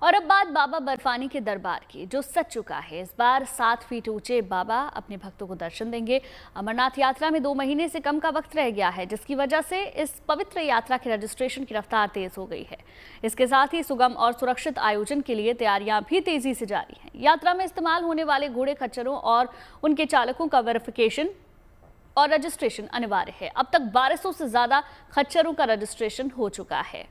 और अब बात बाबा बर्फानी के दरबार की, जो सज चुका है। इस बार 7 फीट ऊंचे बाबा अपने भक्तों को दर्शन देंगे। अमरनाथ यात्रा में 2 महीने से कम का वक्त रह गया है, जिसकी वजह से इस पवित्र यात्रा के रजिस्ट्रेशन की रफ्तार तेज हो गई है। इसके साथ ही सुगम और सुरक्षित आयोजन के लिए तैयारियां भी तेजी से जारी हैं। यात्रा में इस्तेमाल होने वाले घोड़े, खच्चरों और उनके चालकों का वेरिफिकेशन और रजिस्ट्रेशन अनिवार्य है। अब तक 1200 से ज्यादा खच्चरों का रजिस्ट्रेशन हो चुका है।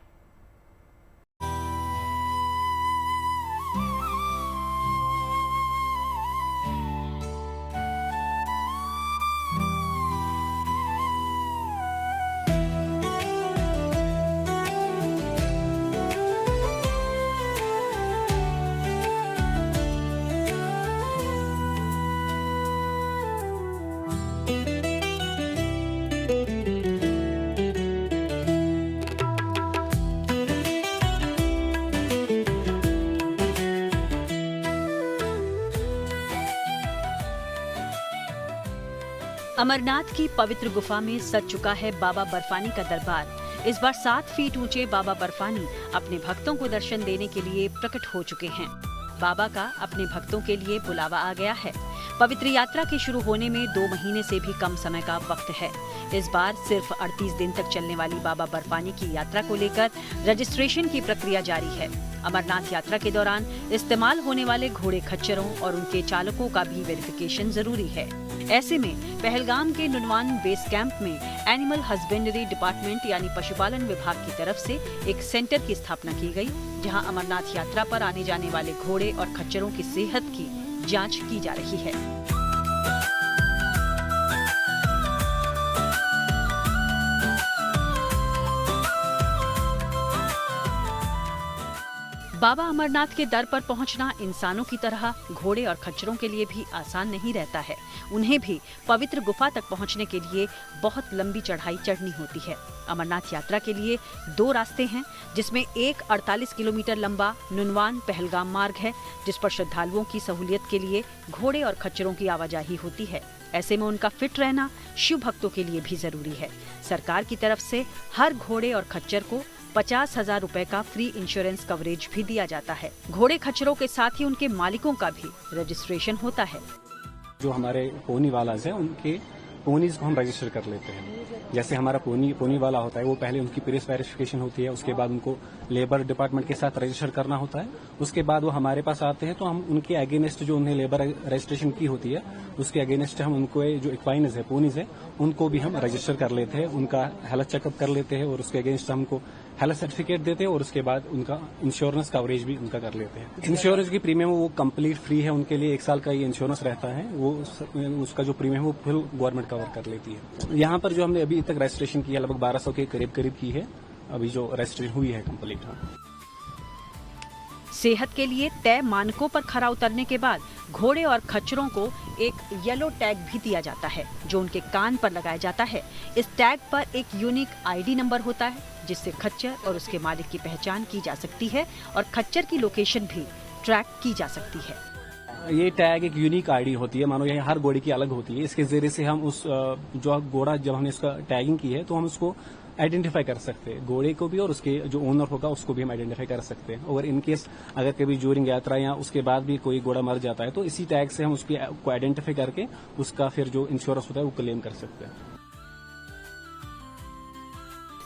अमरनाथ की पवित्र गुफा में सज चुका है बाबा बर्फानी का दरबार। इस बार 7 फीट ऊंचे बाबा बर्फानी अपने भक्तों को दर्शन देने के लिए प्रकट हो चुके हैं। बाबा का अपने भक्तों के लिए बुलावा आ गया है। पवित्र यात्रा के शुरू होने में 2 महीने से भी कम समय का वक्त है। इस बार सिर्फ 38 दिन तक चलने वाली बाबा बर्फानी की यात्रा को लेकर रजिस्ट्रेशन की प्रक्रिया जारी है। अमरनाथ यात्रा के दौरान इस्तेमाल होने वाले घोड़े, खच्चरों और उनके चालकों का भी वेरिफिकेशन जरूरी है। ऐसे में पहलगाम के नुनवान बेस कैंप में एनिमल हस्बेंड्री डिपार्टमेंट यानी पशुपालन विभाग की तरफ से एक सेंटर की स्थापना की गई, जहां अमरनाथ यात्रा पर आने जाने वाले घोड़े और खच्चरों की सेहत की जांच की जा रही है। बाबा अमरनाथ के दर पर पहुंचना इंसानों की तरह घोड़े और खच्चरों के लिए भी आसान नहीं रहता है। उन्हें भी पवित्र गुफा तक पहुंचने के लिए बहुत लंबी चढ़ाई चढ़नी होती है। अमरनाथ यात्रा के लिए 2 रास्ते हैं, जिसमें एक 48 किलोमीटर लंबा नुनवान पहलगाम मार्ग है, जिस पर श्रद्धालुओं की सहूलियत के लिए घोड़े और खच्चरों की आवाजाही होती है। ऐसे में उनका फिट रहना शिव भक्तों के लिए भी जरूरी है। सरकार की तरफ से हर घोड़े और खच्चर को 50,000 रुपए का फ्री इंश्योरेंस कवरेज भी दिया जाता है। घोड़े, खच्चरों के साथ ही उनके मालिकों का भी रजिस्ट्रेशन होता है। जो हमारे पोनी वालाज हैं, उनके पोनीज को हम रजिस्टर कर लेते हैं। जैसे हमारा पोनी वाला होता है, वो पहले उनकी प्रेस वेरिफिकेशन होती है, उसके बाद उनको लेबर डिपार्टमेंट के साथ रजिस्टर करना होता है। उसके बाद वो हमारे पास आते हैं, तो हम उनके अगेंस्ट जो उन्हें लेबर रजिस्ट्रेशन की होती है, उसके अगेंस्ट हम उनको जो इक्वाइनज है, पोनीज है, उनको भी हम रजिस्टर कर लेते हैं, उनका हेल्थ चेकअप कर लेते हैं और उसके अगेंस्ट हमको हेल्थ सर्टिफिकेट देते हैं और उसके बाद उनका इंश्योरेंस कवरेज भी उनका कर लेते हैं। इंश्योरेंस की प्रीमियम वो कंप्लीट फ्री है, उनके लिए 1 साल का ये इंश्योरेंस रहता है। वो उसका जो प्रीमियम है वो फुल गवर्नमेंट कवर कर लेती है। यहाँ पर जो हमने अभी तक रजिस्ट्रेशन की है, लगभग 1200 के करीब की है अभी जो रजिस्ट्रेशन हुई है कंप्लीट। सेहत के लिए तय मानकों पर खरा उतरने के बाद घोड़े और खच्चरों को एक येलो टैग भी दिया जाता है, जो उनके कान पर लगाया जाता है। इस टैग पर एक यूनिक आईडी नंबर होता है, जिससे खच्चर और उसके मालिक की पहचान की जा सकती है और खच्चर की लोकेशन भी ट्रैक की जा सकती है। ये टैग एक यूनिक आईडी होती है, मानो ये हर घोड़े की अलग होती है। इसके जरिए से हम उस जो घोड़ा, जब हमने इसका टैगिंग की है, तो हम उसको आइडेंटिफाई कर सकते हैं, घोड़े को भी और उसके जो ओनर होगा उसको भी हम आइडेंटिफाई कर सकते हैं। और इन केस अगर कभी ड्यूरिंग यात्रा या उसके बाद भी कोई घोड़ा मर जाता है, तो इसी टैग से हम उसको आइडेंटिफाई करके उसका फिर जो इंश्योरेंस होता है वो क्लेम कर सकते हैं।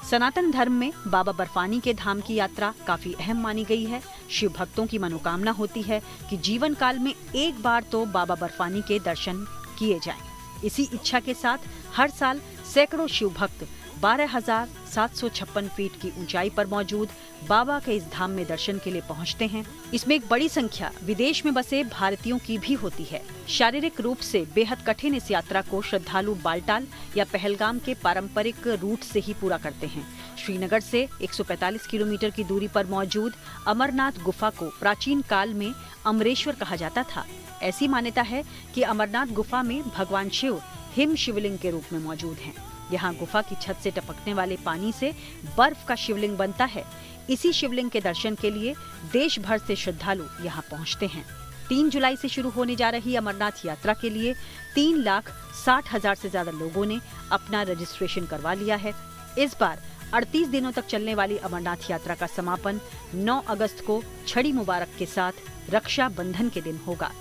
सनातन धर्म में बाबा बर्फानी के धाम की यात्रा काफी अहम मानी गई है। शिव भक्तों की मनोकामना होती है कि जीवन काल में एक बार तो बाबा बर्फानी के दर्शन किए जाएं। इसी इच्छा के साथ हर साल सैकड़ों शिव भक्त 12,756 फीट की ऊंचाई पर मौजूद बाबा के इस धाम में दर्शन के लिए पहुंचते हैं। इसमें एक बड़ी संख्या विदेश में बसे भारतीयों की भी होती है। शारीरिक रूप से बेहद कठिन इस यात्रा को श्रद्धालु बालटाल या पहलगाम के पारंपरिक रूट से ही पूरा करते हैं। श्रीनगर से 145 किलोमीटर की दूरी पर मौजूद अमरनाथ गुफा को प्राचीन काल में अमरेश्वर कहा जाता था। ऐसी मान्यता है कि अमरनाथ गुफा में भगवान शिव हिम शिवलिंग के रूप में मौजूद हैं। यहाँ गुफा की छत से टपकने वाले पानी से बर्फ का शिवलिंग बनता है। इसी शिवलिंग के दर्शन के लिए देश भर से श्रद्धालु यहाँ पहुँचते हैं। 3 जुलाई से शुरू होने जा रही अमरनाथ यात्रा के लिए 3,60,000 से ज्यादा लोगों ने अपना रजिस्ट्रेशन करवा लिया है। इस बार 38 दिनों तक चलने वाली अमरनाथ यात्रा का समापन 9 अगस्त को छड़ी मुबारक के साथ रक्षा बंधन के दिन होगा।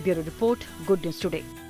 Bureau report, good news today.